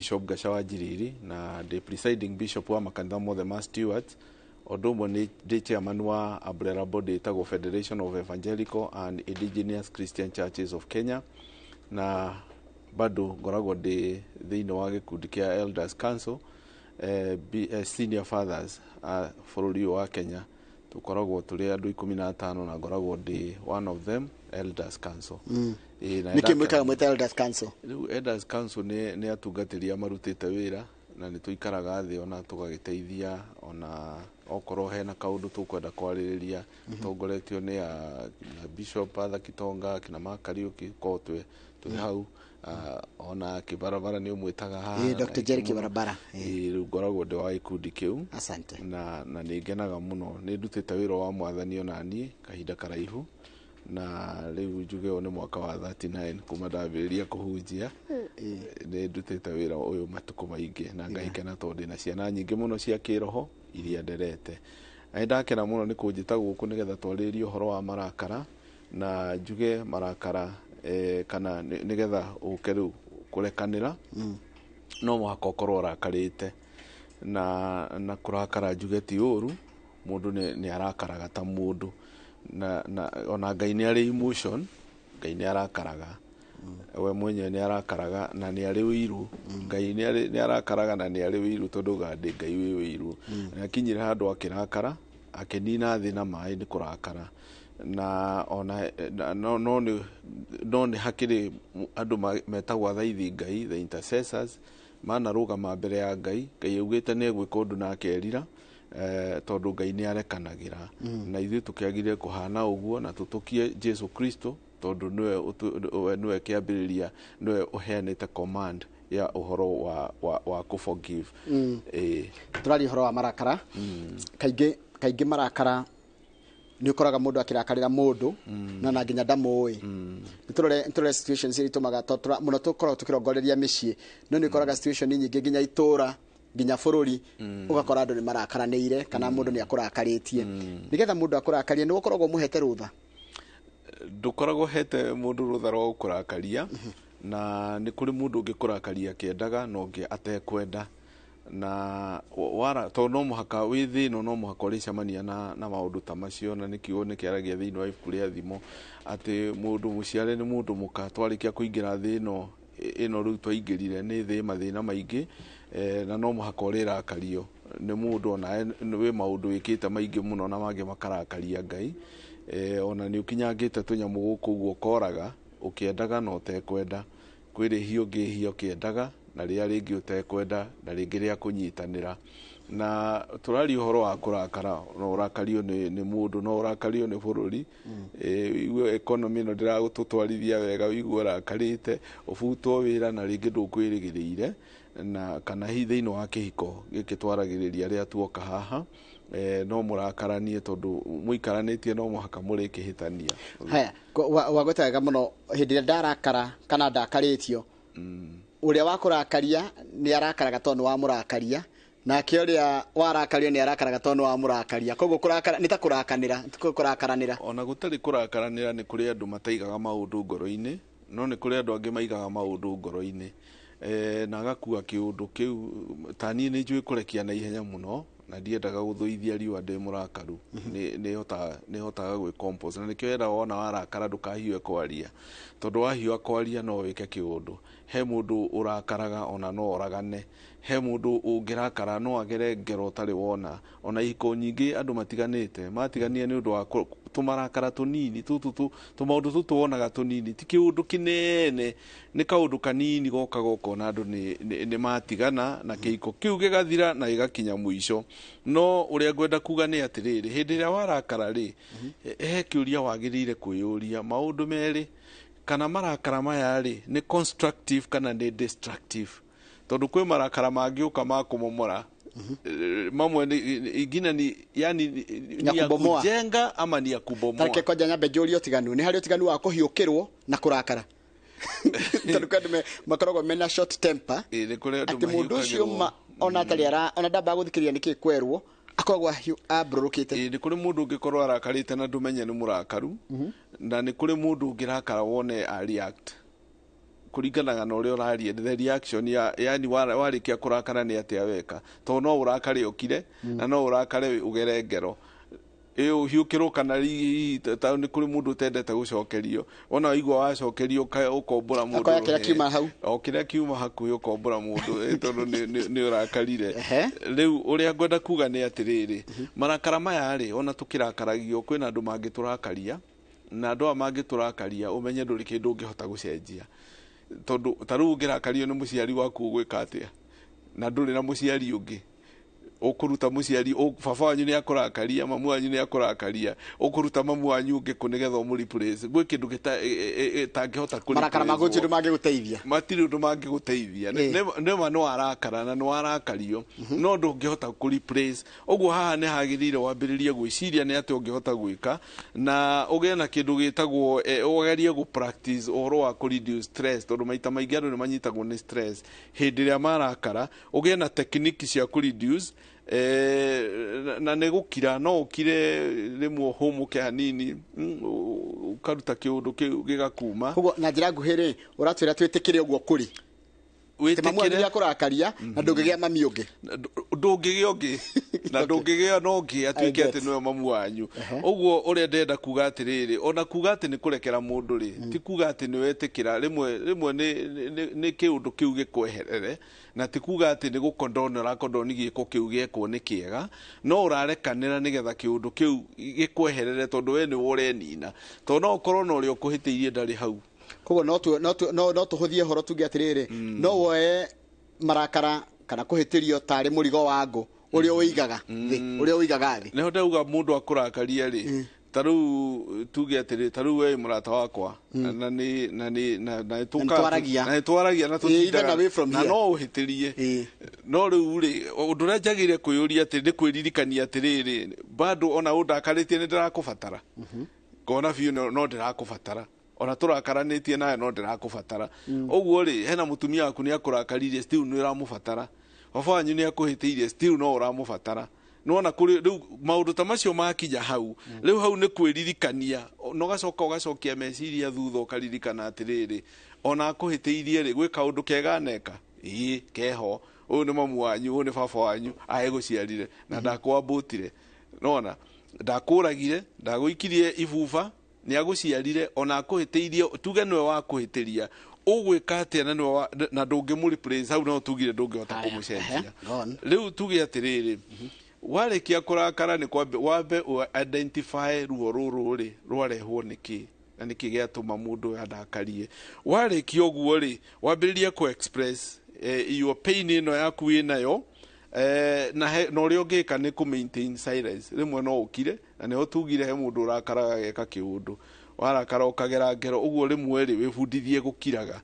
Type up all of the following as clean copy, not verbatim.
Bishop Gashawa Jiriri na the presiding bishop wa makanitha mothe ma Stewards odomo ni chairman wa umbrella body tago Federation of Evangelical and Indigenous Christian Churches of Kenya na bado ngoragwo ndi thiini wa gikundi kia Elders Council senior fathers bũrũri wa Kenya tukoragwo turi andu 15 na ngoragwo ndi one of them Elders Council. Niki mwikaga mwita Elders Council? Elders Council ni atungatĩri marutĩte wĩra na nĩ tuikaraga thĩ ona tugagĩteithia ona okorwo hena kaundu tukwenda kwarĩrĩria tongoretio ni Bishop Father Kitonga kina Makariuki ko twe hau ona kibarabara ni umwitaga haha Dr. Jerry Kibarabara ngoragwo ndi wa ikundi kiu. Asante. na nĩ ngenaga muno nĩ ndutĩte wĩra wa mwathani ona niĩ kahinda karaihu na rĩu njuge nĩ mwaka wa 39 kuma ndambĩrĩria kũhunjia nĩ ndutĩte wĩra ũyũ matukũ maingĩ na ngaikena tondũ ndĩ na ciana nyingĩ mũno cia kĩroho iria nderete. Nĩ ndakena mũno nĩ kũnjĩta gũkũ nĩgetha twarĩrĩrie ũhoro wa marakara na njuge marakara kana nĩgetha ũke rĩu kũrekanĩra no mũhaka ũkorwo ũrakarĩte na kũrakara njuge ti ũru mũndũ nĩ arakaraga ta mũndũ na ona Ngai nĩ arĩ emotion, Ngai nĩ arakaraga we mwenyewe nĩ arakaraga na nĩ arĩ ũiru. Ngai nĩ arakaraga na nĩ arĩ ũiru tondũ gandĩ Ngai wĩ ũiru na kinyire handũ akĩrakara akĩnina thĩ na maĩ nĩ kũrakara na ona no nĩ hakĩrĩ andũ metagwo athaithi Ngai, the intercessors manarũgama mbere ya Ngai. Ngai augĩte nĩ egwĩka ũndũ na akerira tondu Ngai nĩ arekanagĩra na ithuĩ tũkĩagire kũhana ũguo na tũtũkie Jesu Kristo tondu niwe kĩambĩrĩria niwe ũheanĩte command ya ũhoro wa ku forgive. Turari ũhoro wa marakara kaingĩ marakara ni ukoraga mundu akirakarira mundu na nginya ndamũĩ. Nĩtũrore situations iria itumaga muno tukorwo tukirongoreria mĩciĩ no nĩ ukoraga situation nyingĩ nginya itura nginya bũrũri ugakora andu ni marakaranĩire kana mundu ni akũrakarĩtie. Nigetha mundu akũrakarie ni ukoragwo muhete rutha? Ndukoragwo hete mundu rutha rwa gũkũrakaria na nĩ kũrĩ mundu ũngĩkũrakaria kĩendaga no ũngĩ atekwenda na to no muhaka wĩ thĩno no muhaka ũrĩcemania na maũndũ ta macio na nĩkĩo nĩ kĩaragia thĩinĩ wa ibuku rĩa thimo atĩ mũndũ mũciare nĩ mũndũ mũka twarĩkia kũingĩra thĩno ĩno rĩu twaingĩrire nĩ thĩ mathĩna maingĩ na no muhaka ũrĩrakario nĩ mũndũ ona wĩ maũndũ wĩkĩte maingĩ mũno na mangĩ makarakaria Ngai ona nĩ ũkinyangĩte tũnyamũ gũkũ ũguo koraga ũkĩendaga no ũtekwenda kwĩrĩhio ũngĩhio ũkĩendaga na rĩrĩa rĩngĩ ũtekwenda na rĩngĩ rĩa kũnyitanĩra na tũrari ũhoro wa kũrakara no ũrakario nĩ mũndũ no ũrakario nĩ bũrũri iwe economy no ndĩragũtũtwarithia wega wĩigua ũrakarĩte ũbutwo wĩra na rĩngĩ ndũkwĩrĩgĩrĩire na kana thĩinĩ wa kĩhiko gĩkĩ twaragĩrĩria rĩa tuoka haha no mũrakaranie tondu mũikaranĩtie no mũhaka mũrĩkĩhĩtania. Haya wagwetaga mũno hĩndĩ ĩrĩa ndarakara kana ndakarĩtio uria wakũrakaria nĩ arakaraga tondu wa mũrakaria nake uria warakario nĩ arakaraga tondu wa mũrakaria koguo kũrakara nĩ ta kũrakanĩra kũrakaranĩra. Ona gũtarĩ kũrakaranĩra nĩ kũrĩ andũ mataigaga maũndũ ngoro-inĩ no nĩ kũrĩ andũ angĩ maigaga maũndũ ngoro-inĩ na agakua kĩũndũ kĩu ta niĩ nĩ njũĩ kũrekia na ihenya mũno na ndiendaga gũthũithia riũa ndĩ mũrakaru nĩ hotaga gwĩ compose na nĩkĩo wenda wona warakara ndũkahiũe kwaria tondu wahiũa kwaria no wĩke kĩũndũ. He mũndũ ũrakaraga ona no oragane, he mũndũ ũngĩrakara no agere ngero ũtarĩ wona. Ona ihiko nyingĩ andũ matiganie nĩ ũndũ wa tũmarakara tũnini tũmaũndũ tũtũ wonaga tũnini ti kĩũndũ kĩnene nĩ kaũndũ kanini goka na andũ nĩ matigana na kĩhiko kĩu gĩgathira na gĩgakinya mũico. No ũrĩa ngwenda kuga nĩ atĩrĩrĩ hĩndĩ ĩrĩa warakara rĩ he kĩũria wagĩrĩire kwĩyũria maũndũ merĩ kana marakara maya rĩ nĩ constructive kana nĩ destructive tondu kwĩ marakara mangĩũka ma kũmomora mamwe ingina ni yani ni ya kujenga ama ni ya kubomoa. Tareke koja nyambe njũrie ũtiganu nĩ harĩ ũtiganu wa kũhiũkĩrwo na kũrakara tondu kandũ makoragwo mena short temper atĩ mũndũ ũcio ona tarĩ ona ndamba gũthikĩrĩria nĩkĩ kwerwo akoragwo abrũrũkĩte. Nĩ kũrĩ mũndũ ũngĩkorwo arakarĩte na ndũmenye nĩ mũrakaru na nĩ kũrĩ mũndũ ũngĩrakara wone a react kuringanaga na uria uraria the reaction yani warikia kurakara ni atia weka to no urakare ukire na no urakare ugere ngero hiukiro kana ta ni kuri mundu tendete gucokerio ona waigua wacokerio ukombora mundu akoya kira kiuma hau kira kiuma hakuhi ukombora mundu tondu ni urakarire riu uria ngwenda kuga ni atiriri marakara maya ri ona tukirakaragio kwina andu mangiturakaria na andu mangiturakaria umenye nduri kindu ungihota gucenjia tondu taru ngirakario ni muciari waku gwika atia na nduri na muciari ungi ukuruta muciari baba wanyu ni akurakaria mamu wanyu ni akurakaria ukuruta mamu wanyu ungi kunigetha umuriplace gwe kindu tangihota kuri marakara magunji ndu mangiguteithia matiri ndu mangiguteithia nema no arakara na no arakario no ndungihota kuri place uguo haha ni hagirire wambiririe gwiciria ni ati ungihota gwika na ugie na kindu gitagwo ugerie gu practice oro wa ku reduce stress tondu maita maingi andu ni manyitagwo ni stress hindi ria marakara ugie na technique cia ku reduce na negukira no ukire rimwe humuke hanini ukaruta kiundu gigakuma hugo na njira nguhiri uratwira twitikire uguo kuri witikire kurakaria na ndungigia mami ungi ndungigia ungi na ndungigia no ungi atwike ati no mamu wanyu uguo uria ndenda kuga atiriri ona kuga ati ni kurekera mundu ri ti kuga ati ni wetikira rimwe ni kiundu kiu gikweherere na ti kuga ati ni gukondona rakondoni giiko kiu gieko ni kiega no urarekanira nigetha kiundu kiu gikweherere tondu we ni urenina to no korwo no ri ukuhitiirie ndari hau kogo no tuhuthie horo tuge atiriri no woe marakara kana kuhitirio tari murigo wangu uria uigaga thi ne ndauga mundu akurakaria ri taru tuge atiriri taru we murata wakwa na twaragia na tutindaga na no uhitirie no riu ri undu ria njagire kuyuria ati ndi kwiririkania atiriri bado ona undakaritie ni ndirakubatara kona biu no ndirakubatara ona turakaranitie nawe no ndirakubatara uguo ri hena mutumia waku ni akurakaririe still ni uramubatara baba wanyu ni akuhitiirie still no uramubatara nona kuri riu maundu ta macio makija hau riu hau ni kwiririkania no gacokia meciria thutha ukaririkana atiriri ona akuhitiirie ri gwika undu kega neka keho uyu ni mamu wanyu uyu ni baba wanyu aeguciarire na ndakwambutire nona ndakuragire ndaguikirie ibuba ni aguciarire ona akuhitiirie tuge niwe wakuhitiria ugwika atia na ndungimuri place hau no tugire ndungihota kumucenjia riu tuge atiriri warikia kurakara ni wambe identify ruo ruru ri rwarehwo niki na niki giatuma mundu adakarie warikia uguo ri wambiririe ku express your pain ino yaku inayo na uri ungika ni ku maintain silence rimwe no ukire na ni utugire he mundu urakaraga geka kiundu warakara ukagera ngero uguo rimwe ri wibundithie gukiraga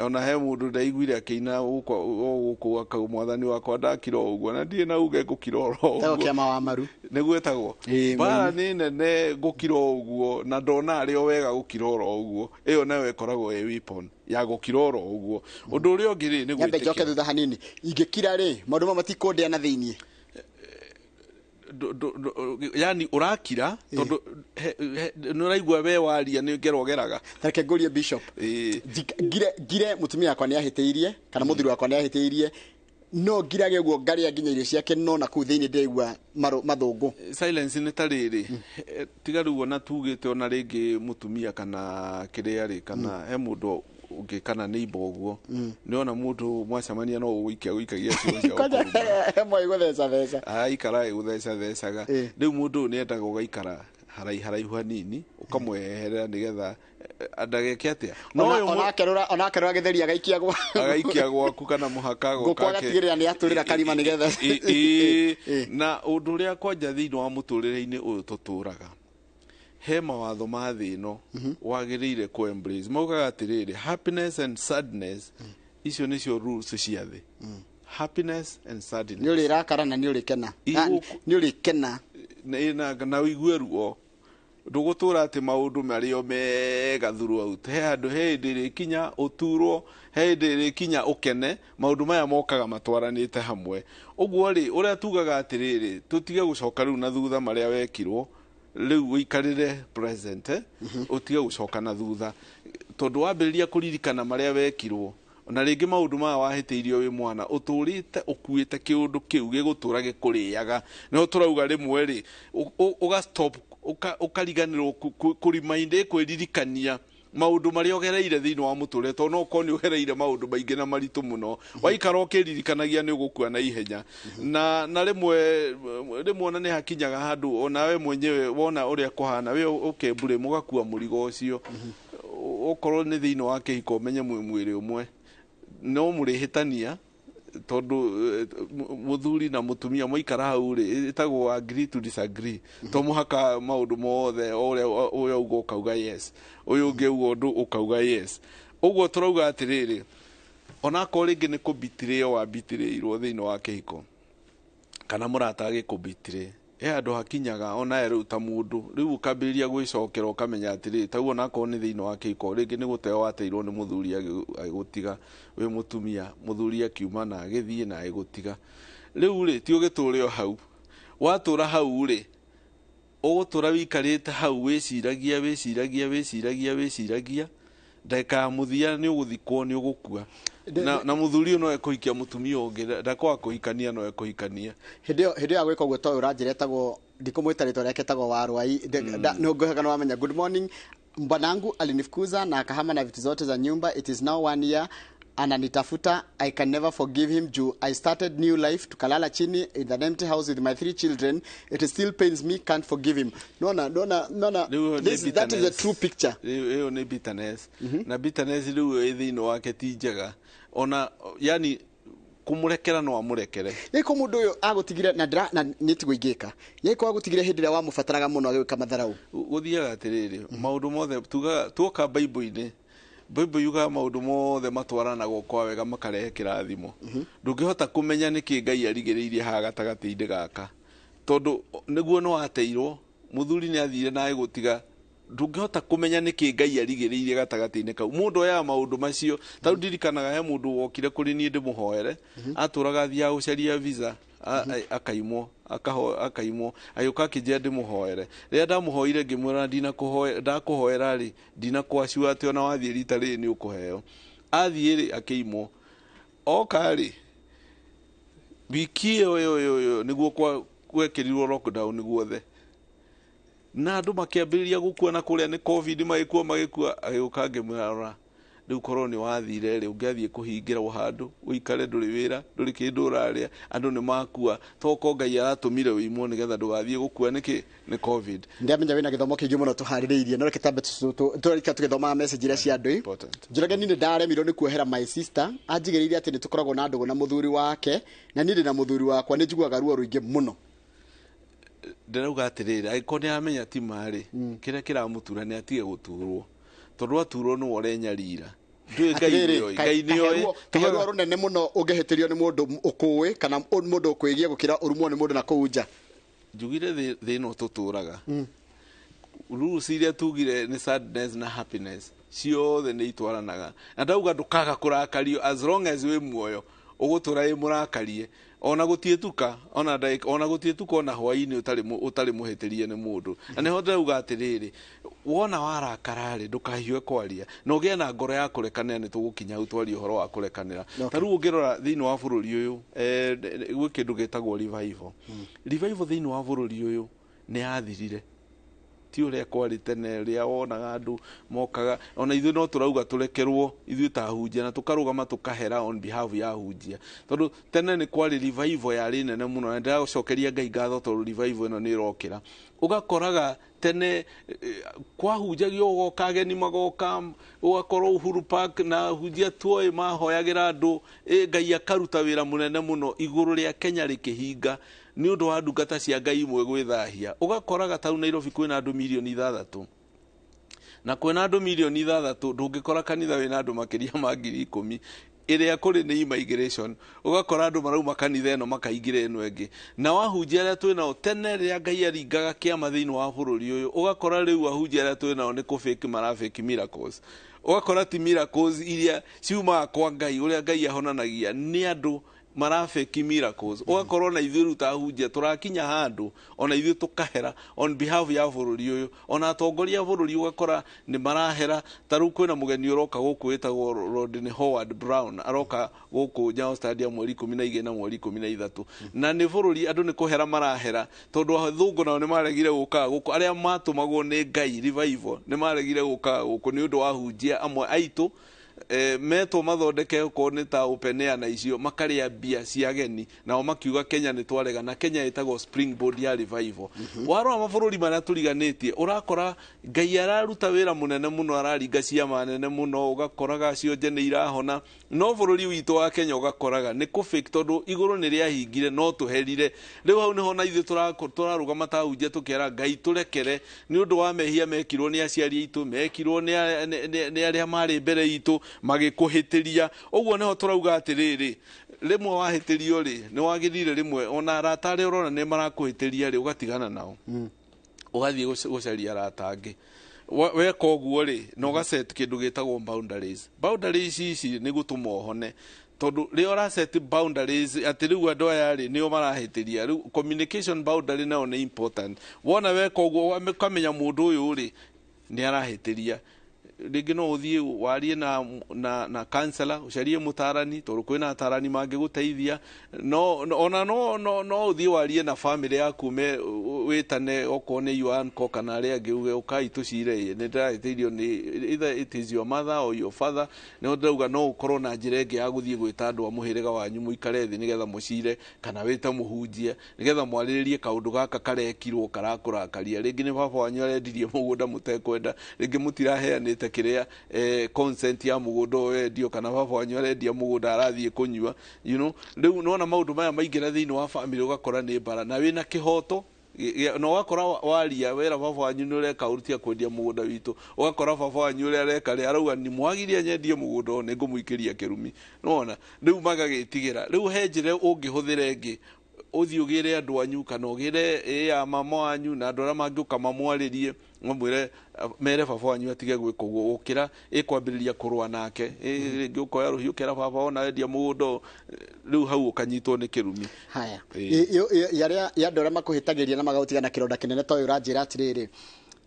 ona he mundu ndaiguire akiina uko akamwathani wakwa ndakiro uguo na ndie na uge gukiro ro uguo kiama wa maru niguetagwo bara ni nene gukiro uguo na ndona ari o wega gukiro ro uguo iyo nawe koragwo e weapon ya gukiro ro uguo undu uri ongiri ni gwitikira njoke thutha hanini ingikira ri maundu matikondia na thiini yani urakira tondu nuraigwa we waria ni ngerogeraga tareke ngurie bishop gire mutumia akwa ni ahiteirie kana muthiri wakwa ni ahiteirie no girage guo ngaria nginya irio ciake no na ku thiini ndeigua mathungu silence ni tariri tigaru ona tugite ona ringi mutumia kana kiria ri kana he mundu ungi kana neighbor uguo ni ona mundu mwacamania no gwikagia cio mwe gutheca aikara guthecaga riu mundu ni endaga ugaikara haraihu hanini ukamweherera nigetha andageke atia ona kerura githeria agaikia gwaku kana muhaka gukwatigirira ni aturira karima nigetha na undu ria kwanja thiini wa muturire-ini uyu tuturaga he mawatho ma thi ino wagirire ku embrace maugaga atiriri happiness and sadness icio nicio rules cia thi happiness and sadness ni uri rakara na ni uri kena ni uri kena na uigue ruo ndugutura ati maundu mario mega throughout he andu he ndiri kinya uturwo he ndiri kinya ukene maundu maya mokaga matwaranite hamwe uguo ri uria tugaga atiriri tutige gucoka riu na thutha maria wekirwo riu wikarire present utige gucoka na thutha tondu wambiriria kuririkana maria wekirwo na ringi maundu maya wahitiirio wi mwana uturite ukuite kiundu kiu gigutura gikuriaga no turauga rimwe ri uga stop ukariganirwo kurimainde kwiririkania maundu maria ogereire thiini wa muture to no koni ogereire maundu maingi na maritu muno waikara ukiririkanagia ni ugukua na ihenya na rimwe ona ni hakinyaga handu ona we mwenyewe wona uria kuhana we ukembure mugakua murigo ucio okorwo ni thiini wa kihiko menye mwiri umwe no murihitania tondu muthuri na mutumia moikara hau ri itagwo agree to disagree to muhaka maundu mothe uria ugo ukauga yes uyu ungi ugo ndu ukauga yes uguo turauga atiriri ona ko ringi ni kubitire wa bitireirwo thiini wa kihiko kana murata agikubitire andu hakinyaga ona eruta mundu riu ukambiriria gwicokera ukamenya atiri taguo nako ni thiini wa kihiko ringi ni guteo wateirwo ni muthuri agutiga we mutumia muthuri akiuma na agithie na agutiga riu ri ti ugiture hau watura hau ri ugutura wikarite hau wiciragia ndeka muthia ni uguthikwo ni ugukua na muthuri no ekuhikia mutumia ungi ndakwa kuhikania no ekuhikania hindi ya gwika uguo to uranjire tagwo ndikumwita ritwa riake tagwo warwai no ngohega no wamenya good morning mbanangu alinifukuza na akahama na vitu zote za nyumba it is now 1 year ananitafuta I can never forgive him juu I started new life tukalala chini in an empty house with my 3 children it still pains me can't forgive him no that is the true picture hiyo ni bitterness na bitterness riu thiini wake ti njega ona yani kumurekera no amurekere yiko mundu uyu agutigire na nitigo igika yiko agutigire hindi ria wamubataraga muno agika matharau guthiaga atiriri maundu mothe tuoka bible-ini Bible yuga maundu mothe matwaranagwo kwa wega makarehe kirathimo ndungihota kumenya niki Ngai arigiriirie ha gatagati-inde gaka tondu niguo no ateirwo muthuri ni athire na agutiga ndungihota kumenya niki Ngai arigiriirie gatagati-inde kau mundu ya maundu macio tau ndirikanaga he mundu wokire kuri ni ndimuhoere aturaga thia ucaria visa akaimwo ayuka kije ndimuhoere ria ndamuhoire ngimwira ndakuhoera ri ndina kwacua ati ona wathie rita ri ni ukuheo athie ri akiimwo okari wiki yo niguo kwekirirwo lockdown niguothe na andu makiambiriria gukua na kuria ni covid magikua ayuka ngimwira riu koroni wathire ri ungiathie kuhingira handu uikare nduri wira nduri kindu uraria andu ni makua toko Ngai aratumire wimwo nigetha ndugathie gukua niki ni covid ndamenya wina githomo kingi muno tuhaririirie no kitambe turika tugithoma message ira cia ndui njurage nini ndaremirwo ni kuohera my sister anjigiriire ati ni tukoragwo na ndugu na muthuri wake na nini na muthuri wakwa ni njiguaga ruo ruingi muno ndirauga atiriri aikoni amenya ti mari kira kiramutura ni atige guturwo tondu aturwo no orenyarira ndui Ngai ni oi kahoru runene muno ungehetirio ni mundu ukuwi kana mundu ukwigia gukira urumwo ni mundu na kuunja njugire thino tuturaga rules iria tugire ni sadness na happiness ciothe ni itwaranaga na ndauga ndukaga kurakario as long as we muoyo ugutura i murakarie ona gutietuka ona gutietuka ona hwaini utari muhetirie ni mundu na niho ndauga atiriri wona warakarari ndukahiwe kwaria no ugie na ngoro ya kurekanira ni tugukinya utwari uhoro wa kurekanira taru ungirora thiini wa bururi uyu gwi kindu gitagwo revival thiini wa bururi uyu ni athirire ti uria kwari tene ria wonaga andu mokaga ona ithu no turauga turekerwo ithu tahunjia na tukarugama tukahera on behalf ya hunjia tondu tene ni kwari revival yari nene muno na ndiracokeria Ngai ngatho tondu revival ino ni irokira ugakoraga tene kwahunjagio gokageni magoka ugakorwo Uhuru Park na hunjia tuoi mahoyagira andu Ngai akaruta wira munene muno iguru ria Kenya rikihinga ni undu wa ndungata cia Ngai imwe gwithahia ugakoraga tau Nairobi kwina andu milioni 6 na kwina andu milioni 6 ndungikora kanitha wina andu makiria ma 10,000 iria kuri ni immigration ugakora andu marauma kanitha eno makaingira eno engi na wahunjia aria twina tene ria Ngai aringaga kiama thiini wa bururi uyu ugakora riu ahunjia aria twina ni kufake marafake miracles ugakora ti miracles iria ciuma kwa Ngai uria Ngai ahonanagia ni andu marafeki miracles ugakorwo na ithuĩ rĩu ta hunjia tũrakinya handũ ona ithuĩ tũkahera on behalf ya bũrũri ũyũ, ona atongoria bũrũri ũgakora nĩ marahera. Ta rĩu kwĩna mũgeni ũroka gũkũ wĩtagwo Rodney Howard Brown aroka gũkũ Nyayo Stadium mweri 12 na mweri 13, na nĩ bũrũri andũ nĩ kũhera marahera tondũ athũngũ nao nĩ maregire gũka gũkũ, arĩa matũmagwo nĩ Ngai revival nĩ maregire gũka gũkũ nĩ ũndũ wa hunjia amwe aitũ metwo mathondeke ko nĩ ta open air na icio makarĩa bia cia ageni, nao makiuga Kenya nĩ twarega, na Kenya ĩtagwo springboard ya revival. Warora mabũrũri marĩa tũriganĩtie ũrakora Ngai araruta wĩra mũnene mũno, araringa ciama nene mũno, ũgakoraga cionje nĩ irahona, no bũrũri witũ wa Kenya ũgakoraga nĩ kũ fake tondũ igũrũ nĩ rĩahingire no tũherire. Rĩu hau nĩho na ithuĩ tũrarũgama ta hunjia tũkĩra Ngai tũrekere nĩ ũndũ wa mehia mekirwo nĩ aciari aitũ, mekirwo nĩ arĩa marĩ mbere itũ magĩkũhĩtĩria. Ũguo nĩho tũrauga atĩrĩrĩ, rĩmwe wahĩtĩrio rĩ nĩ wagĩrire rĩmwe ona arata arĩa ũrona nĩ marakũhĩtĩria rĩ ũgatigana nao ũgathiĩ gũcaria arata angĩ. Weka ũguo rĩ na ũgaset kĩndũ gĩtagwo boundaries. Boundaries ici nĩ gũtũma ũhone tondũ rĩo ũraset boundaries atĩ rĩu andũ aya rĩ nĩo marahĩtĩria. Rĩu communication boundary nayo nĩ important. Wona weka ũguo ũkamenya mũndũ ũyũ rĩ nĩ arahĩtĩria. Rĩngĩ no ũthiĩ warie na counselor ũcarie mũtarani tondũ kwĩna atarani mangĩgũteithia, ona no ũthiĩ warie na family yaku wĩtane okorwo nĩ yuanko kana arĩa angĩ uge ũkai tũcire nĩ ndĩrahĩtĩirio nĩ either it is your mother or your father. Nĩ ndĩrauga no ũkorwo na njĩra ĩngĩ ya gũthiĩ gwĩta andũ a mũhĩrĩga wanyu mũikare thĩ nĩgetha mũcire, kana wĩta mũhunjia nĩgetha mwarĩrĩrie kaũndũ gaka karekirwo karakũrakaria. Rĩngĩ nĩ baba wanyu arendirie mũgũnda mũtekwenda, rĩngĩ mũtiraheanĩte kĩrĩa consent ya mũgũnda wendio, kana baba wanyu arendia mũgũnda arathiĩ kũnyua, you know. Rĩu nona maũndũ maya maingĩra thĩinĩ wa family ũgakora nĩ mbara na wĩna kĩhoto na ũgakora waria wera baba wanyu nĩ ũreka ũruti kwendia mũgũnda witũ, ũgakora baba wanyu ũrĩa areka rĩ arauga nĩ mwagiria nyendie mũgũnda o nĩ ngũmũikĩria kĩrumi. Nona rĩu magagĩtigĩra. Rĩu he njĩra ũngĩhũthĩra ĩngĩ ũthiĩ ũgĩre andũ anyu kana ũgĩre ya mama wanyu na andũ arĩa mangĩũka mamwarĩrie mwĩre mere baba wanyu atige gwĩka ũguo gũkĩra ĩkwambĩrĩria kũrũa nake. Rĩngĩ ũkoya rũhiũ kera baba ona endia mũgũnda rĩu hau ũkanyitwo nĩ kĩrumi. Haya ya andũ arĩa makũhĩtagĩria na magagũtiga na kĩronda kĩnene toyo ũranjĩra atĩrĩrĩ,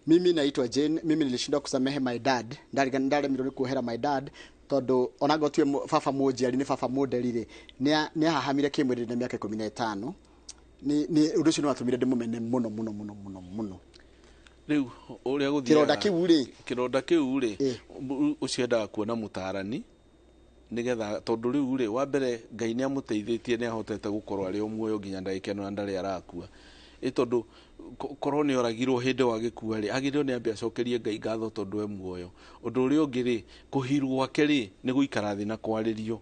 mimi naitwa Jane, mimi nilishindwa kusamehe my dad, ndaremirwo nĩ kuohera my dad tondu ona ngotue baba mũnjiari ni baba mũnderire ni ahahamire kĩmwĩrĩ na mĩaka 15 ni ũndũ ũcio nĩ watũmire ndĩmũmene mũno. Rĩu ũrĩa gũthiaga kĩronda kĩu rĩ ũcio endaga kuona mũtarani nĩgetha tondũ rĩu rĩ wa mbere Ngai nĩ amũteithĩtie nĩ ahotete gũkorwo arĩ o muoyo nginya ndagĩka ĩno na ndarĩ arakua. Tondũ korwo nĩ oragirwo hĩndĩ wa gĩkua rĩ agĩrĩirwo nĩ ambe acokerie Ngai ngatho tondũ e muoyo. Ũndũ ũrĩa ũngĩ rĩ kũhirwo gwake rĩ nĩ gũikara thĩ na kwarĩrio,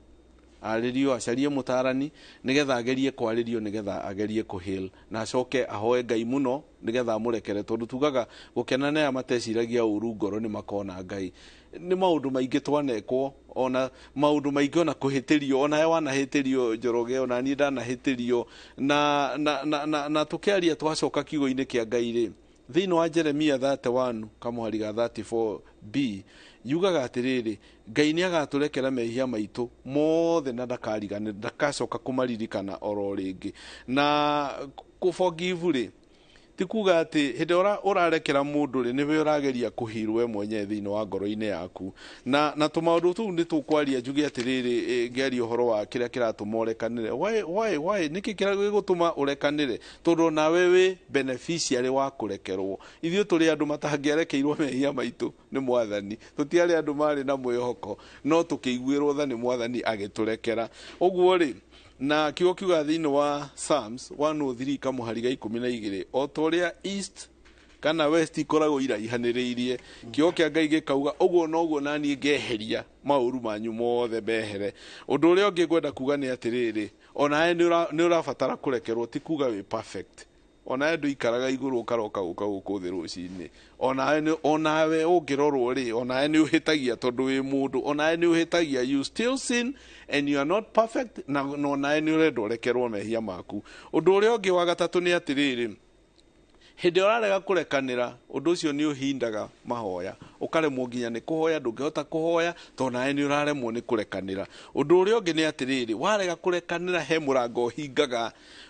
arĩrio acarie mũtarani nĩgetha agerie kwarĩrio nĩgetha agerie kũheal na acoke ahoe Ngai mũno nĩgetha amũrekere, tondũ tugaga gũkena na mateciragia ũru ngoro nĩ makona Ngai. Nĩ maũndũ maingĩ twanekwo, ona maũndũ maingĩ ona kũhĩtĩrio, ona we wanahĩtĩrio Njoroge, ona niĩ ndanahĩtĩrio na tũkĩaria twacoka kiugo-inĩ kĩa Ngai rĩ thĩinĩ wa Jeremia 31 kamũhari ga 34b yugaga atĩrĩrĩ Ngai nĩ agatũrekera mehia maitũ mothe na ndakacoka kũmaririkana oro rĩngĩ. Na forgive rĩ ti kuga atĩ hĩndĩ ũrarekera mũndũ rĩ nĩwe ũrageria kũhirwo we mwenyewe thĩinĩ wa ngoro-inĩ yaku, na tũmaũndũ tũu nĩ tũkwaria njuge atĩrĩrĩ ngĩaria ũhoro wa kĩrĩa kĩratũma ũrekanĩre. Why nĩkĩ gĩgũtũma ũrekanĩre? Tondũ nawe wĩ beneficiary wa kũrekerwo. Ithuĩ tũrĩ andũ matangĩarekeirwo mehia maitũ nĩ Mwathani, tũtiarĩ andũ marĩ na mwĩhoko, no tũkĩiguĩrwo tha nĩ Mwathani agĩtũrekera. Ũguo rĩ na kiugo kiuga thĩinĩ wa Psalms 103 kamũhari ga 12 o ta ũrĩa east kana west ikoragwo iraihanĩrĩirie, kiugo kĩa Ngai gĩkauga ũguo noguo naniĩ ngeheria maũru manyu mothe mehere. Ũndũ ũrĩa ũngĩ ngwenda kuga nĩ atĩrĩrĩ onawe nĩ ũrabatara kũrekerwo, ti kuga wĩ perfect. Onawe ndũikaraga igũrũ ũkaroka gũka gũkũ thĩ rũcinĩ. Onawe ũngĩrorwo rĩ onawe nĩ ũhĩtagia tondũ wĩ mũndũ, onawe nĩ ũhĩtagia, you still sin and you are not perfect, na onawe nĩ ũrenda ũrekerwo mehia maku. Ũndũ ũrĩa ũngĩ wa gatatũ nĩ atĩrĩrĩ Hĩndĩ ũrarega kũrekanĩra ũndũ ũcio nĩ ũhindaga mahoya ũkaremwo nginya nĩ kũhoya ndũngĩhota kũhoya tondũ nawe nĩ ũraremwo nĩ kũrekanĩra. Ũndũ ũrĩa ũngĩ nĩ atĩrĩrĩ, warega kũrekanĩra he mũrango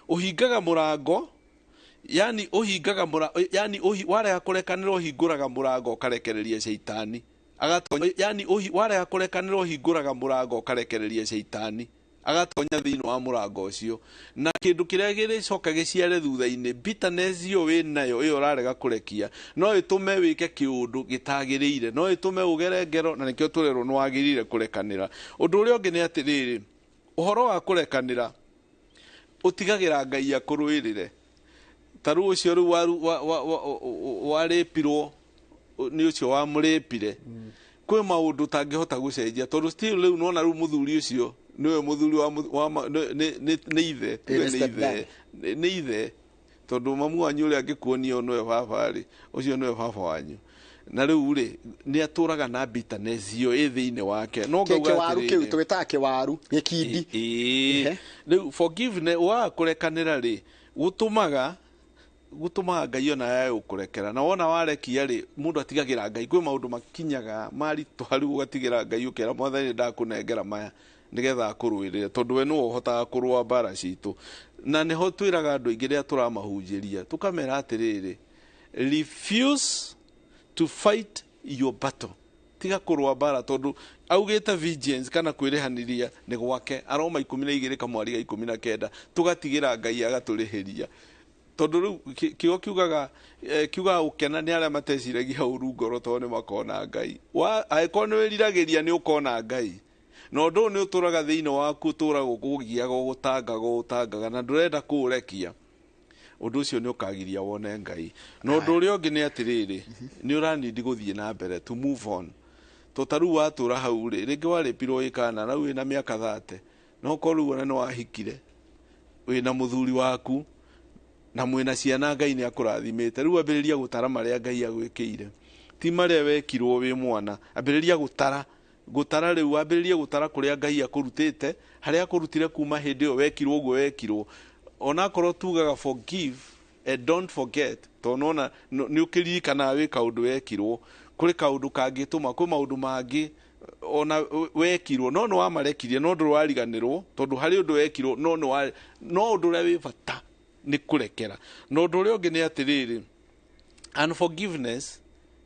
ũhingaga mũrango, yani warega kũrekanĩra ũhingũraga mũrango ũkarekereria Shaitani warega kũrekanĩra ũhingũraga mũrango ũkarekereria Shaitani agatonya thĩinĩ wa mũrango ũcio, na kĩndũ kĩrĩa gĩcoka gĩciare thutha-inĩ, bitterness ĩyo wĩ nayo ĩyo ũrarega kũrekia no ĩtũme wĩke kĩũndũ gĩtagĩrĩire, no ĩtũme ũgere ngero, na nĩkĩo tũrerwo nĩ wagĩrĩire kũrekanĩra. Ũndũ ũrĩa ũngĩ nĩ atĩrĩrĩ, ũhoro wa kũrekanĩra ũtigagĩra Ngai akũrũĩrĩre. Ta rĩu ũcio rĩu warĩpirwo nĩ ũcio wamũrĩpire, kwĩ maũndũ tangĩhota gũcenjia tondũ still rĩu nona rĩu mũthuri ũcio nĩwe mũthuri nĩ ithe tondũ mamu wanyu ũrĩa angĩkuonia nĩwe baba rĩ, ũcio nĩwe baba wanyu, na rĩu rĩ nĩ atũraga na bitterness ĩyo ĩ thĩinĩ wake. No ngauga kĩwaru kĩu tũgĩtaga kĩwaru gĩkindi. Rĩu forgiveness wa kũrekanĩra rĩ gũtũmaga Ngai ona yae ũkũrekera, na wona warekia rĩ mũndũ atigagĩra Ngai. Kwĩ maũndũ makinyaga maritũha rĩu ũgatigĩra Ngai ũkera Mwathani ndakũnengera maya nĩgetha akũrũĩrĩre tondũ we nĩwe ũhotaga kũrũa mbara citũ. Na nĩho twĩraga andũ aingĩ rĩrĩa tũramahunjĩria tũkamera atĩrĩrĩ, refuse to fight your battle, tiga kũrũa mbara tondũ augĩte vengeance kana kwĩrĩhanĩria nĩ gwake. Aroma 12 kamwari ga 19 tũgatigĩra Ngai agatũrĩhĩria tondũ rĩu kĩo kiugaga gũkena nĩ arĩa mateciragia ũru ngoro tondũ nĩ makona Ngai. Angĩkorwo nĩ wĩriragĩria nĩ ũkona Ngai, na ũndũ nĩ ũtũraga thĩinĩ waku ũtũraga ũgũgiaga ũtangaga na ndũrenda kũũrekia, ũndũ ũcio nĩ ũkagiria wone Ngai. Na ũndũ ũrĩa ũngĩ nĩ atĩrĩrĩ, nĩ ũranindi gũthiĩ na mbere to move on. Ta rĩu watũra hau rĩ, rĩngĩ warĩpirwo ĩkana na rĩu wĩna mĩaka 30 no korwo rĩu ona nĩ wahikire wĩna mũthuri waku na mwĩna ciana, Ngai nĩ akũrathimĩte, rĩu ambĩrĩria gũtara marĩa Ngai agwĩkĩire, ti marĩa wekirwo wĩ mwana. Ambĩrĩria gũtara rĩu, ambĩrĩria gũtara kũrĩa Ngai akũrutĩte, harĩa akũrutire kuma hĩndĩ ĩyo wekirwo ũguo wekirwo. Ona korwo tugaga forgive and don't forget, tondũ nĩ ũkĩririkana wĩ kaũndũ wekirwo, kũrĩ kaũndũ kangĩtũma, kwĩ maũndũ mangĩ ona wekirwo no nĩ wamarekirie, no ndũrĩ wariganĩrwo tondũ harĩ ũndũ wekirwo no ũndũ ũrĩa wĩ bata nĩ kũrekera. Na ũndũ ũrĩa ũngĩ nĩ atĩrĩrĩ, unforgiveness,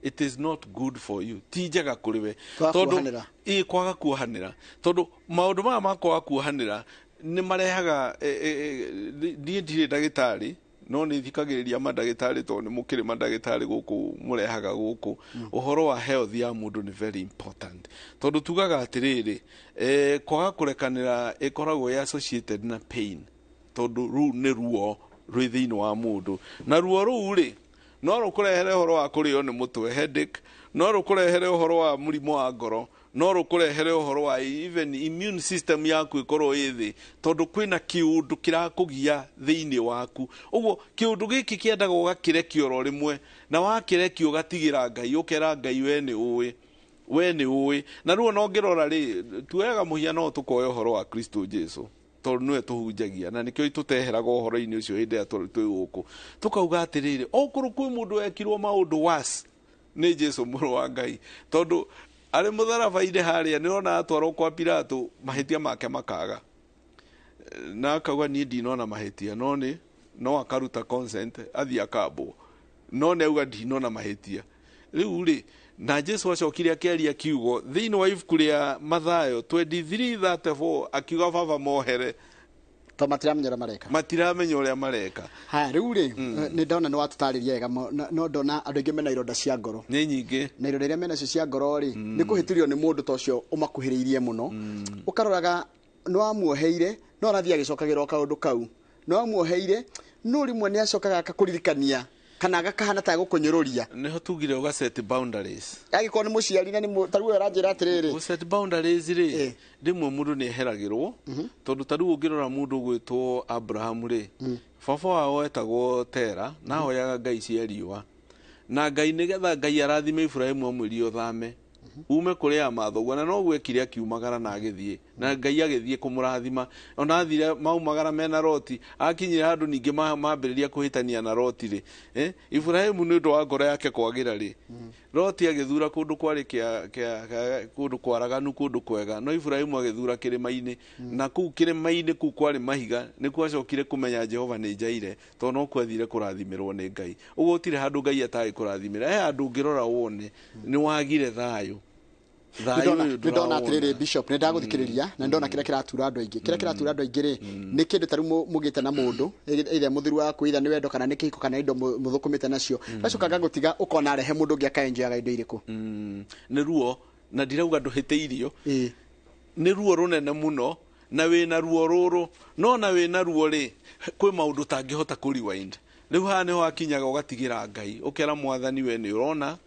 it is not good for you, ti njega kũrĩ we tondũ kwaga kuohanĩra, tondũ maũndũ maya ma kwaga kuohanĩra nĩ marehaga niĩ ndirĩ ndagĩtarĩ no nĩ thikagĩrĩria mandagĩtarĩ tondũ nĩ mũkĩrĩ mandagĩtarĩ gũkũ mũrehaga gũkũ. Ũhoro wa health ya mũndũ nĩ very important tondũ tugaga atĩrĩrĩ, kwaga kũrekanĩra ĩkoragwo associated na pain tondũ rũu nĩ ruo rwĩ thĩinĩ wa mũndũ, na ruo rũu rĩ no rũkũrehere ũhoro wa kũrĩo nĩ mũtwe headache, no rũkũrehere ũhoro wa mũrimũ wa ngoro, no rũkũrehere ũhoro wa even immune system yaku ĩkorwo ĩ thĩ tondũ kwĩna kĩũndũ kĩrakũgia thĩinĩ waku. Ũguo kĩũndũ gĩkĩ kĩendaga ũgakĩrekia oro rĩmwe, na wakĩrekia ũgatigĩra Ngai, ũkera Ngai we nĩ ũĩ. Na rĩu no ngĩrora rĩ, tuoyaga mũhiano tũkoya ũhoro wa Kristo Jesu tondũ nĩwe tũhunjagia, na nĩkĩo tũteheraga ũhoro-inĩ ũcio hĩndĩ ĩrĩa twĩ gũkũ, tũkauga atĩrĩrĩ, okorwo kwĩ mũndũ wekirwo maũndũ worse nĩ Jesu mũrũ wa Ngai, tondũ arĩ mũtharaba-inĩ harĩa nĩrona atwarwo kwa Pilato, mahĩtia make makaga, na akauga niĩ ndinona mahĩtia, no akaruta consent athiĩ akambwo, no nĩ auga ndinona mahĩtia. Rĩu rĩ, na Jesu acokire akĩaria kiugo thĩinĩ wa ibuku rĩa Mathayo 23:34 akiuga baba mohere to matiramenya ũrĩa mareka. Haya rĩu rĩ nĩ ndona nĩ watũtarĩria wega, no ndona andũ aingĩ mena ironda cia ngoro nĩ nyingĩ, na ironda iria mena cio cia ngoro rĩ nĩ kũhĩtĩrio nĩ mũndũ ta ũcio ũmakuhĩrĩirie mũno. Ũkaroraga nĩ wamuoheire no arathiĩ agĩcokagĩrwo kaũndũ kau, no wamuoheire no rĩmwe nĩ acokaga akakũririkania kana agakahana ta gũkũnyũrũria. Nĩho tugire uga set boundaries. Angĩkorwo nĩ mũciari na nĩ ta rĩu aranjĩra atĩrĩrĩ set boundaries rĩ, rĩmwe mũndũ nĩ eheragĩrwo tondũ ta rĩu ũngĩrora mũndũ gwĩtwo Abraham rĩ, baba wao etagwo Tera na ahoyaga ngai cia riũa, na Ngai nĩgetha Ngai arathime Ibrahimu amwĩrie ũthame ume kũrĩa mathoguo, na no gwekire akiumagara na agĩthiĩ na Ngai agithie kumurathima ona athire maumagara mena Loti akinyire handu ningi mambiriria kuhitania na Loti ri Ibrahimu ni undu wa ngoro yake kwagira ri Loti agithura kundu kwari kundu kwaraganu kundu kwega no Ibrahimu agithura kirima-ini na kuu kirima-ini kuu kwari mahiga ni kwacokire kumenya Jehova ni njaire to no kwathire kurathimirwo ni Ngai uguo utire handu Ngai atari kurathimira handu ngirora wone ni wagire thayu ndona atiriri bishop nä ndaguthikiriria na ndona kira kiratura andu aingi kira kiratura andu aingi ri ni kindu taru mugite na mundu either muthiru waku either ni wendo kana ni kihiko kana indo muthukumite nacio gacoka gagutiga ukona arehe mundu ngi akaenjoyaga indo iriku ni ruo na ndirauga nduhiteirio ni ruo runene muno na wina ruo ruru no na wina ruo ri kwi maundu tangihota ku rewind riu ha niho akinyaga ugatigira Ngai ukera Mwathani we ni urona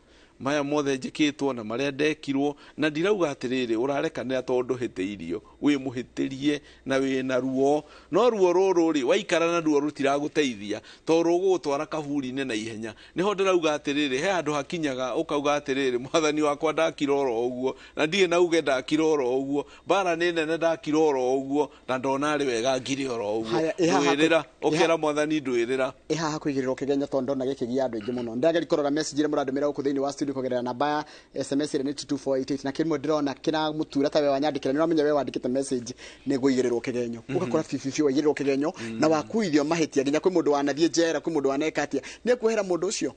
maya mothe njikitwo na maria ndekirwo na ndirauga atiriri urarekanira tondu hiteirio wi muhitirie na wi na ruo no ruo ruru ri waikara na ruo rutiraguteithia to rugutwara kaburi-ini na ihenya niho ndirauga atiriri he andu hakinyaga ukauga atiriri Mwathani wakwa ndakiroro uguo na ndie nauge ndakiroro uguo bara ni nene ndakiroro uguo na ndona ari wega ngirioro uguo ndwirira ukera Mwathani ndwirira haha kuigirirwo kigenya to ndona giki gia andu aingi muno ndageri korora message ire muradumira guku thiini wa kugerera namba SMS ire ni 22488 na kimwe ndirona kina mutura tawe wanyandikira ni wamenya we wandikite message ni guigirirwo kigenyo ugakora fifi wagirirwo kigenyo na wakuithio mahitia nginya kwi mundu wanathie njera kwi mundu wanekatia ni kuhera mundu ucio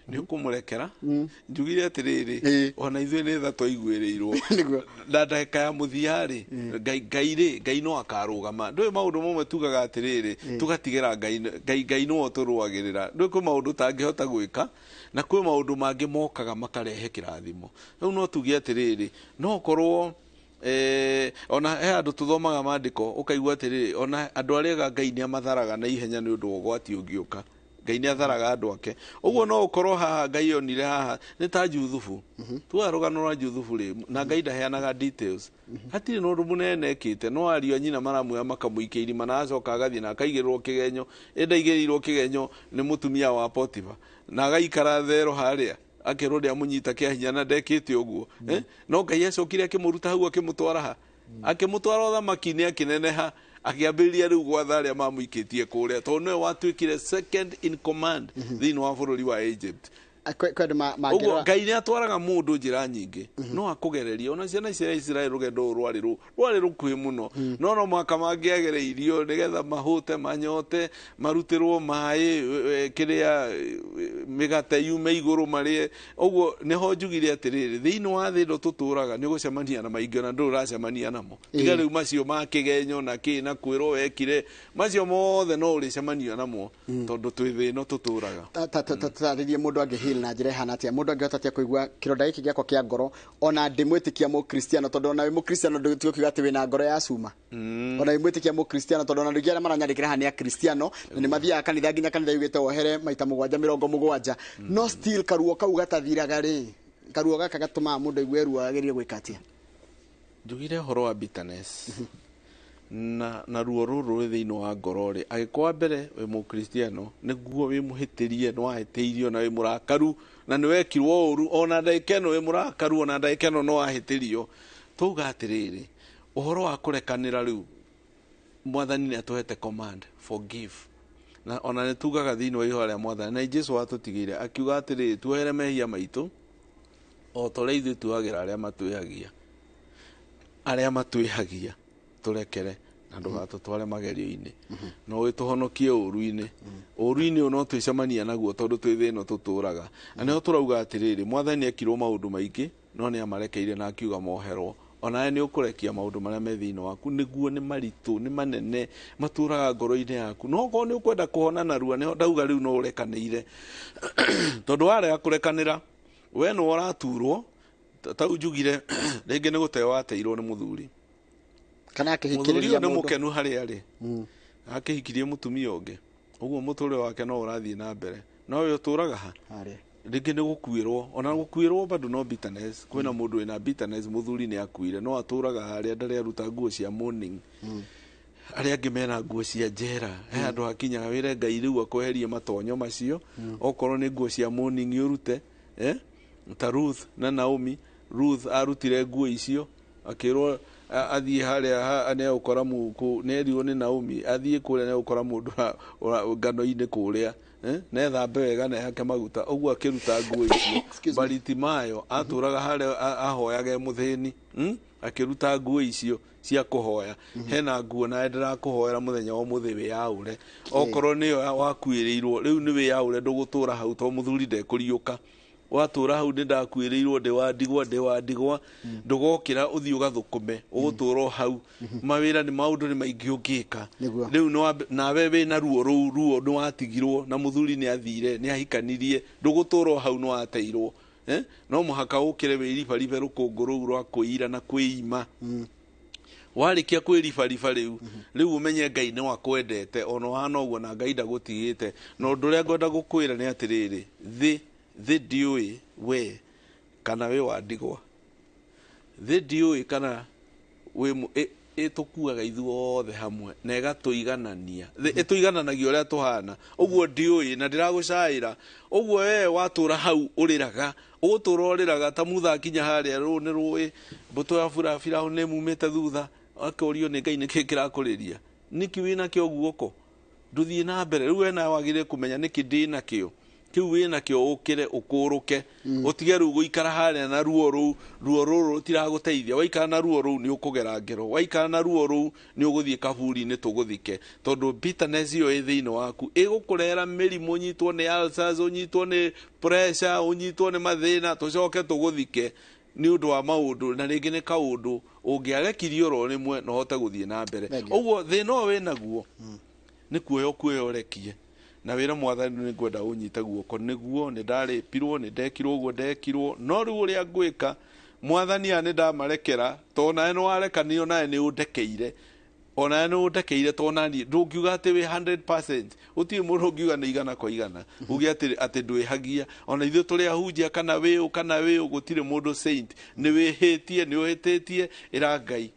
ni kumurekera njugire atiriri ona ithuĩ nĩ tha twaiguĩrĩirwo na ndagĩka ya mũthiarĩ Ngai no akarũgama ndũĩ maũndũ mamwe tugaga atiriri tugatigĩra Ngai no tũrũagĩrĩra ndũĩ kwĩ maũndũ tangĩhota gwĩka na kwĩ maũndũ mangĩ mokaga makarehe kĩrathimo rĩu no tuge atiriri no korwo ona he andu tuthomaga mandĩko ukaigua atiriri ona andu arĩa Ngai nĩ amatharaga na ihenya nĩ ũndũ wa ũgwati ũngĩũka Ngai nĩ atharaga andu ake uguo no ukorwo haha Ngai onire haha ni ta Juthufu tuwa rugano rwa Juthufu ri na Ngai ndaheanaga details hatiri no munene ekite no ariyo nyina maramuya makamuikia irima na acoka agathie na akaigĩrĩrwo kigenyo ndaigĩrĩirwo kigenyo ni mutumia wa Potifa na agaikara thero haria akĩrwo ndiamunyita kĩa hinya na ndekĩte ũguo no Ngai acokire akĩmũruta hau akĩmũtwara ha akĩmũtwara ũthamaki-inĩ akĩneneha akiambĩrĩria rĩu gwatha arĩa mamuikĩtie kũrĩa tondũ nĩwe watuĩkire second in command thĩinĩ wa bũrũri wa Egypt uguo Ngai nĩ atwaraga mũndũ njĩra nyingĩ no akũgereria ona ciana cia Israeli rũgendo rwarĩ rũkuhĩ mũno no mwaka mangĩagereirio nĩgetha mahũte manyote marutĩrwo maĩ kĩrĩa mĩgate yume igũrũ marĩe ũguo nĩho njugire atĩrĩrĩ thĩinĩ wa thĩ ĩno tũtũraga nĩ gũcemania na maingĩ na ndũracemania namo tiga rĩu macio ma kĩgenyo na kĩ na kwĩrwo wekire macio mothe no ũrĩcemania namo tondũ twĩ thĩ ĩno tũtũraga tarĩrie mũndũ angĩhil na njĩra ihana atia mundu angihota atia kuigua kironda giki giakwa kia ngoro ona ndimwitikia mu Kristiano tondu ona mu Kristiano ndugitukiga ati wina ngoro ya cuma ona imwitikia mu Kristiano tondu ona ndugira maranyandikira hani ya Kristiano ni mathia kanitha nginya kanitha yugite ohere maita 770 no still karuo kau gatathiraga ri karuo gaka gatuma mundu igwe ruo agerie gwikatia njugire horo wa bitterness na ruo ruru thiini wa ngoro ri agikwa mbere we mu Kristiano niguo wi muhitirie no ahiteirio na wi murakaru na ni wekirwo uru ona ndaikeno wi murakaru ona ndaikeno no ahitirio tuga atiriri uhoro wa kurekanira riu Mwathani ni atuhete command forgive na ona ni tugaga thiini wa ihoya rĩa Mwathani na Jesu atutigire akiuga atiriri tuhere mehia maitu o tore ithu tuagira aria matwihagia turekere na ndugatutware magerio-ini no wituhonokie uru-ini no twicemania naguo tondu twi thĩ ĩno tuturaga na nĩho turauga atiriri Mwathani ekirwo maundu maingi no nĩ amarekeire na akiuga moherwo ona nĩ ũkũrekia maundu marĩa me thĩinĩ waku nĩguo nĩ maritũ nĩ manene maturaga ngoro-inĩ yaku no korwo nĩ ũkwenda kũhona narua nĩho ndauga rĩu no ũrekanĩire tondu warega kũrekanĩra we nĩ ũraturwo tau njugire rĩngĩ nĩ gũteo wateirwo nĩ mũthuri kana akihikiriria mundu mukenu hari ari akihikirie mutumia ungi uguo muture wake no urathie na mbere no we uturaga ha ringi ni gukuirwo ona gukuirwo bado no bitterness kwina mundu ina bitterness muthuri ni akuire no aturaga hari ndari aruta nguo cia morning ari angi mena nguo cia njera he andu hakinyaga wire Ngai riu akweherie matonyo macio okorwo ni nguo cia morning urute ta Ruth na Naomi Ruth arutire nguo icio akirwo athie haria ane ukora muku nerio ni Naomi athie kure ne ukora mundu ngano-ini kuria ne thambe wega ne hake maguta uguo akiruta nguo icio Baritimayo aturaga haria ahoyage muthini akiruta nguo icio cia kuhoya hena nguo na ndira kuhoera muthenya wa muthi wi yaure okorwo niyo wakuirirwo riu ni wi yaure ndugutura hau to muthuri ndekuriuka watura hau ndakuirirwo ndi wa ndigwa ndugokira uthi ugathukume ugutura hau mawira ni maundu ni maingi ungika riu nawe we na ruo ni watigirwo na muthuri ni athire ni ahikanirie ndugutura hau ni wateirwo no muhaka ukire wiribaribe rukunguru rwa kuira na kuima warikia kwiribariba riu umenye Ngai ni wakwendete ono hana uguo na Ngai ndagutigite no undu ria ngwenda gukwira ni atiriri thi ndiui we kana we wa ndigwa thi ndiui kana we itukuaga ithuothe hamwe na igatuiganania ituigananagia uria tuhana uguo ndiui na ndiragucaira uguo we watura hau uriraga ugutura uriraga ta mutha kinya haria ni rui mbuto ya burabira ne mumite thutha akorio ni Ngai niki kirakuriria niki wina kio guoko nduthie na mbere riu wena wagire kumenya niki ndina kio kiu wina kio ukire ukuruke utige ru guikara haria na ruo ruru tiraguteithia waikara na ruo ru ni ukugera ngero waikara na ruo ru ni uguthie kaburi ni tuguthike tondu bitterness iyo ithini waku igukurera mirimu unyitwo ni ulcers unyitwo ni pressure unyitwo ni mathina tucoke tuguthike ni undu wa maundu na ringi ni kaundu ungiarekirio ro rimwe no hote guthie na mbere uguo thina we naguo ni kuoyorekie na wira mwathani ni ngwenda unyite guoko niguo ni ndaripirwo ni ndekirwo uguo ndekirwo no riu uria ngwika mwathani ani ndamarekera to nae ni warekanio nae ni undekeire ona ni undekeire to nani ndungiuga ati we 100% uti mundu ngiuga ni igana kwa igana ugi ati ndwihagia ona ithu turi ahunjia kana we gutire mundu saint ni wihitie ni uhititie ira Ngai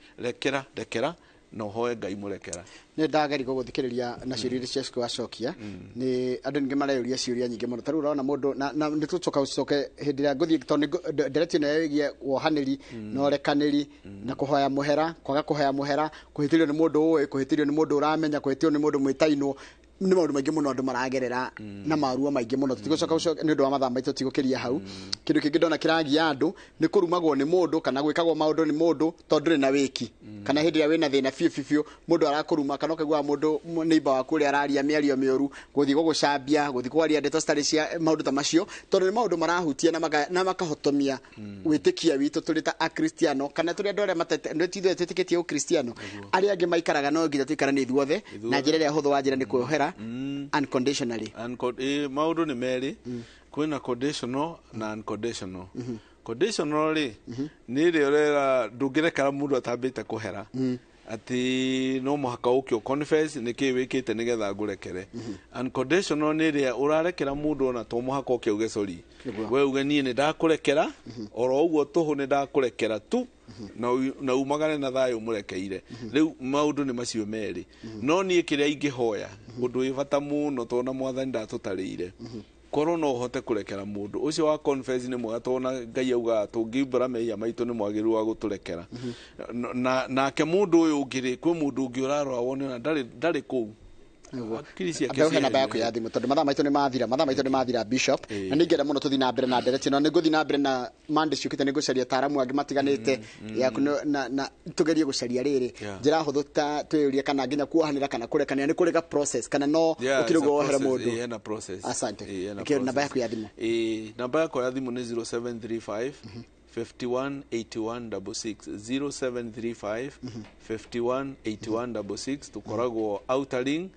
rekera no hoe Ngai murekera ni ndageri guguthikiriria na ciuria cia wacokia ni andu ningi mareyuria ciuria nyingi muno taru urona mundu na nitucoka ucoke hindi ria nguthie to ndireti na yegie wohaniri no rekaniri na kuhoya muhera kwaga kuhoya muhera kuhitirio ni mundu uwe kuhitirio ni mundu uramenya kuhitirio ni mundu mwitaino ni maundu maingi muno andu maragerera na maruo maingi muno tutigocoka ucoke ni undu wa mathaa maitu tigukiria hau kindu kingi ndona kiragia andu ni kurumagwo ni mundu kana gwikagwo maundu ni mundu tondu na wiki kana hindi ya wina thina fiu mundu arakuruma kana ukagwa mundu neighbor waku ri araria miario mioru guthi gugucambia guthi kwaria ndeto stari cia maundu ta macio tondu ni maundu marahutia na makahotomia witikia witu turi ta akristiano kana turi andu aria matitithwe twitikitie ukristiano aria angi maikaraga no nginya tuikarane ithuothe na njira ria huthu wa njira ni kuohera unconditionally maundu ni meri kwina conditional na unconditional conditional ni ri urera ndungirekera mundu atambite kuhera ati no muhaka ukio confess niki wikite nigetha ngurekere unconditional ni ri urarekera mundu ona to muhaka ukio ugesori we ugenie ni ndakurekera oro uguo tuhu ni ndakurekera tu na umagane na thayo murekeire riu maundu ni macio meri no nie kiria ingihoya undu ibata muno to na mwathani ndatutariire koro no hote kurekera mundu ucio wa confess ni mwega to na Ngai auga tungimbura mehia maitu ni mwagiru wa guturekera na ke mundu uyu ngiri kwi mundu ungi urarwa wone na ndari ku Abeho na bako ya thimu tondu mathaa maitu ni mathira bishop na ningera muno tuthi na mbere na ndereti no nguthi na mbere na mande ciukite ni gucaria taramu angi matiganite ya na tugerie gucaria riri njira huthu ta twiyuria kana nginya kuohanira kana kurekania ni kuriga process kana no ukirugo wohera mundu na process asante ke namba yako ya thimu namba yako ya thimu ni 0735 518166 0735 tukoragwo Outerling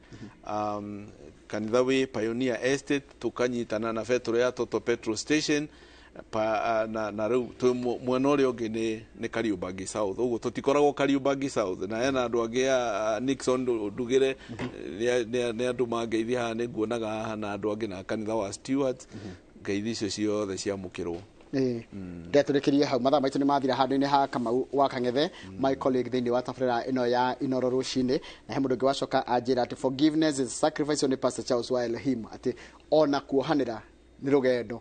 kanitha we Pioneer Estate tukanyitana na fetro ya Toto Petrol Station na riu mwena uria ungi ni Kariubangi South uguo tutikoragwo Kariubangi South na ena andu angi Nixon ndugire ni andu mangeithia haha ni nguonaga haha na andu angi na kanitha wa Stewards ngeithi icio ciothe ciamukirwo ndeturikirie hau mathaa maitu ni mathira handu-ini ha Kamau wa Kangethe my colleague thini wa tabarira ino ya Inooro rucini na he mundu ungi wacoka anjira ati forgiveness is sacrifice on Pastor Charles wa Elohim ati ona kuohanira ni rugendo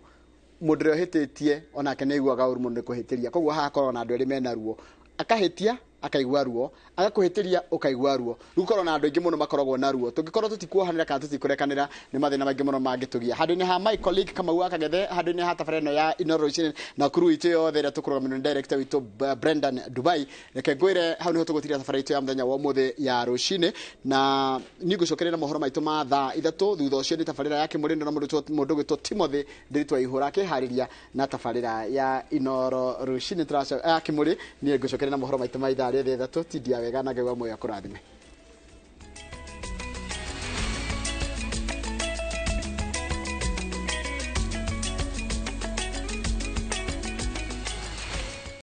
mundu rio hititie ona ke neiguaga uru mundu kuhitiria koguo ha korwo na andu eri mena ruo akahitia akaigua ruo agakuhitiria ukaigua ruo rukorwo na andu aingi muno makoragwo na ruo tungikorwo tutikuohanira kana tutikurekanira ni mathina maingi muno mangitugia handu-ini ha my colleague Kamau Akagethe handu-ini ha tabarĩra ĩno ya Inooro Rũciinĩ na crew itu yothe ĩrĩa tũkũrũgamĩrĩirwo nĩ director witũ Brendan Dubai reke ngwĩre hau niho tũgũtiria tabarĩra itu ya muthenya wa ũmũthĩ ya rũciinĩ na ni ngũcokeria na mohoro maitũ ma thaa ithatũ thutha ũcio nĩ tabarĩra ya Kĩmũrĩndũ na mũndũ gwĩtwo Timothy ndĩritwa ihũra akĩharĩria na tabarĩra ya Inooro Rũciinĩ ya Kĩmũrĩ niĩ ngũcokeria na mohoro maitũ ma ithaa rĩrĩ ithatũ tindia wega na Ngai wa muoyo akũrathime.